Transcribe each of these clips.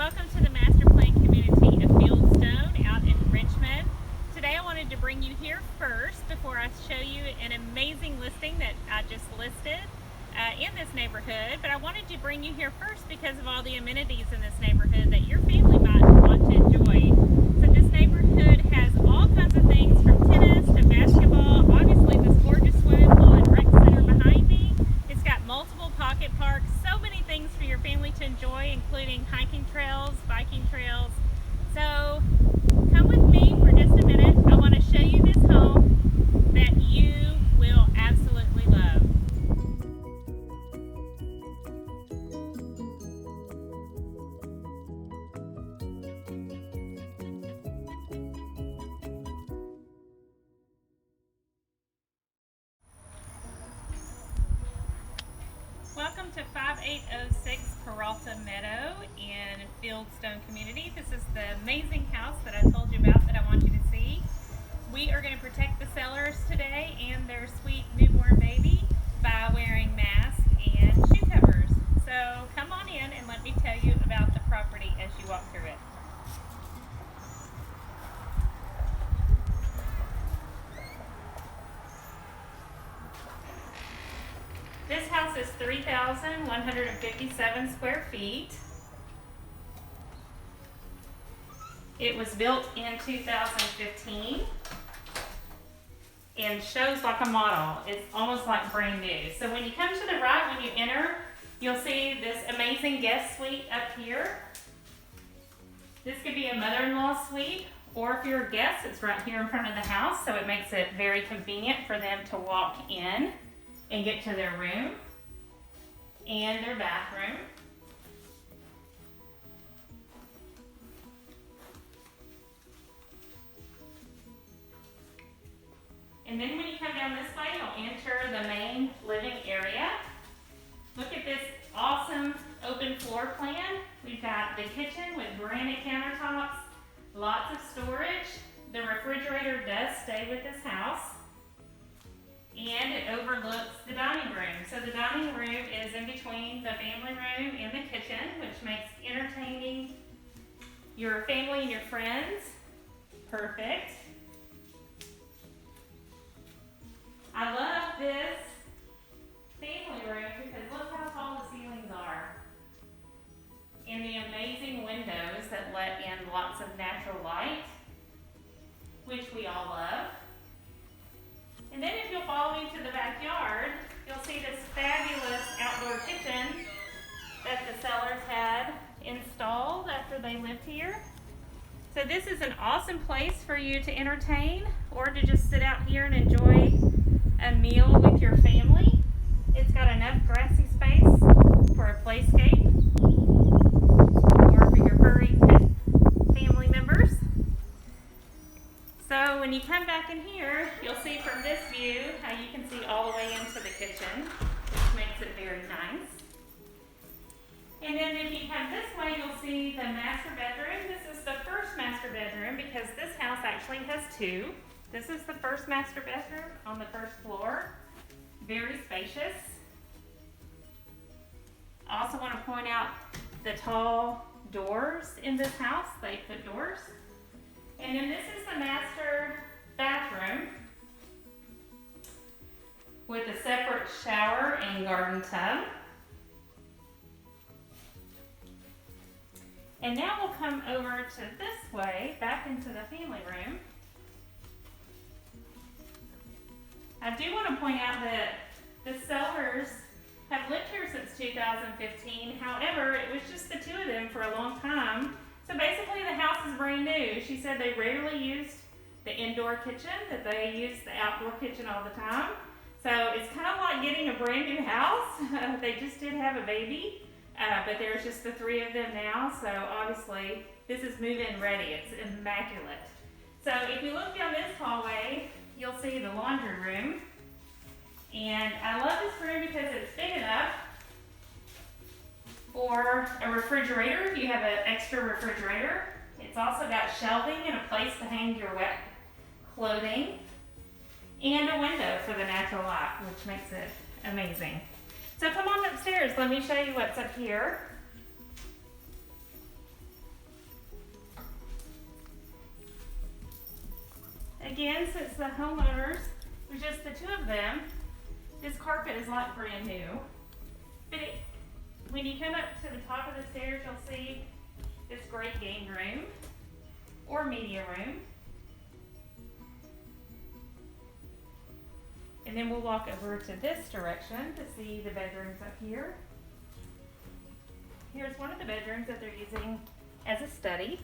welcome to the master plan community of Fieldstone out in Richmond. Today I wanted to bring you here first before I show you an amazing listing that I just listed in this neighborhood. But I wanted to bring you here first because of all the amenities in this neighborhood that your family might want to enjoy. So this neighborhood has all kinds of things from tennis to basketball. Obviously this gorgeous swimming pool and rec center behind me. It's got multiple pocket parks, so many things for your family to enjoy, including hiking trails, biking trails. So come with me for just a minute. I want to show you this home that you will absolutely love. Welcome to 5806 Peralta Meadow in Fieldstone community. This is the amazing house that I told you about that I want you to see. We are going to protect the sellers today and their sweet newborn baby by wearing masks and shoe covers. So come on in and let me tell you about the property as you walk through it. This house is 3,157 square feet. It was built in 2015 and shows like a model. It's almost like brand new. So when you come to the right, when you enter, you'll see this amazing guest suite up here. This could be a mother-in-law suite, or if you're a guest, it's right here in front of the house, so it makes it very convenient for them to walk in and get to their room and their bathroom. And then when you come down this way, you'll enter the main living area. Look at this awesome open floor plan. We've got the kitchen with granite countertops, lots of storage. The refrigerator does stay with this house. And it overlooks the dining room. So the dining room is in between the family room and the kitchen, which makes entertaining your family and your friends perfect. I love this family room because look how tall the ceilings are. And the amazing windows that let in lots of natural light, which we all love. And then if you'll follow me to the backyard, you'll see this fabulous outdoor kitchen that the sellers had installed after they lived here. So this is an awesome place for you to entertain or to just sit out here and enjoy a meal with your family. It's got enough grassy space for a playscape or for your furry pet family members. So when you come back in here, you'll see from this view how you can see all the way into the kitchen, which makes it very nice. And then if you come this way, you'll see the master bedroom. This is the first master bedroom because this house actually has two. This is the first master bedroom on the first floor. Very spacious. I also want to point out the tall doors in this house. They put doors. And then this is the master bathroom with a separate shower and garden tub. And now we'll come over to this way, back into the family room. I do want to point out that the sellers have lived here since 2015. However, it was just the two of them for a long time. So basically the house is brand new. She said they rarely used the indoor kitchen, that they used the outdoor kitchen all the time. So it's kind of like getting a brand new house. They just did have a baby, but there's just the three of them now. So obviously this is move-in ready. It's immaculate. So if you look down this hallway, you'll see the laundry room. And I love this room because it's big enough for a refrigerator if you have an extra refrigerator. It's also got shelving and a place to hang your wet clothing and a window for the natural light, which makes it amazing. So come on upstairs, let me show you what's up here. Again, since the homeowners, it was just the two of them, this carpet is like brand new. But when you come up to the top of the stairs, you'll see this great game room or media room. And then we'll walk over to this direction to see the bedrooms up here. Here's one of the bedrooms that they're using as a study.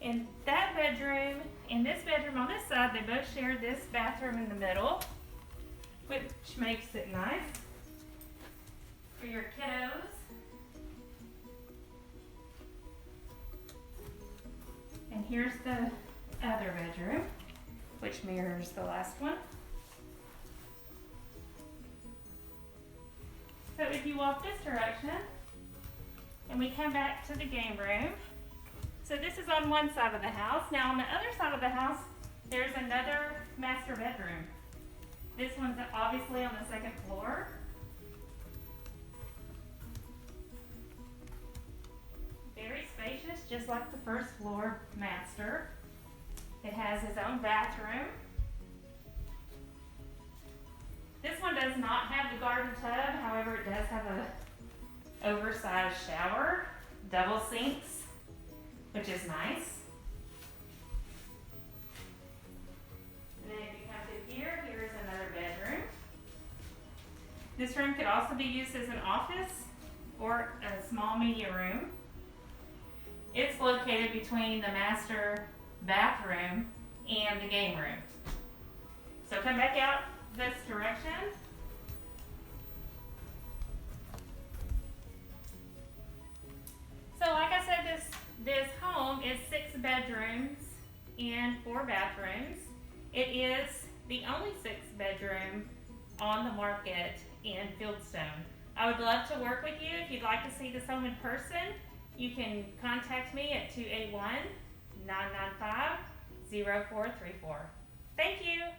In that bedroom and this bedroom on this side, they both share this bathroom in the middle, which makes it nice for your kiddos. And here's the other bedroom, which mirrors the last one. So if you walk this direction, and we come back to the game room, so this is on one side of the house. Now on the other side of the house, there's another master bedroom. This one's obviously on the second floor. Very spacious, just like the first floor master. It has its own bathroom. This one does not have the garden tub, however it does have a oversized shower, double sinks, which is nice. And then if you come to here, here's another bedroom. This room could also be used as an office or a small media room. It's located between the master bathroom and the game room. So come back out this direction. So like I said, this home is 6 bedrooms and 4 bathrooms. It is the only 6th bedroom on the market in Fieldstone. I would love to work with you. If you'd like to see this home in person, you can contact me at 281-995-0434. Thank you.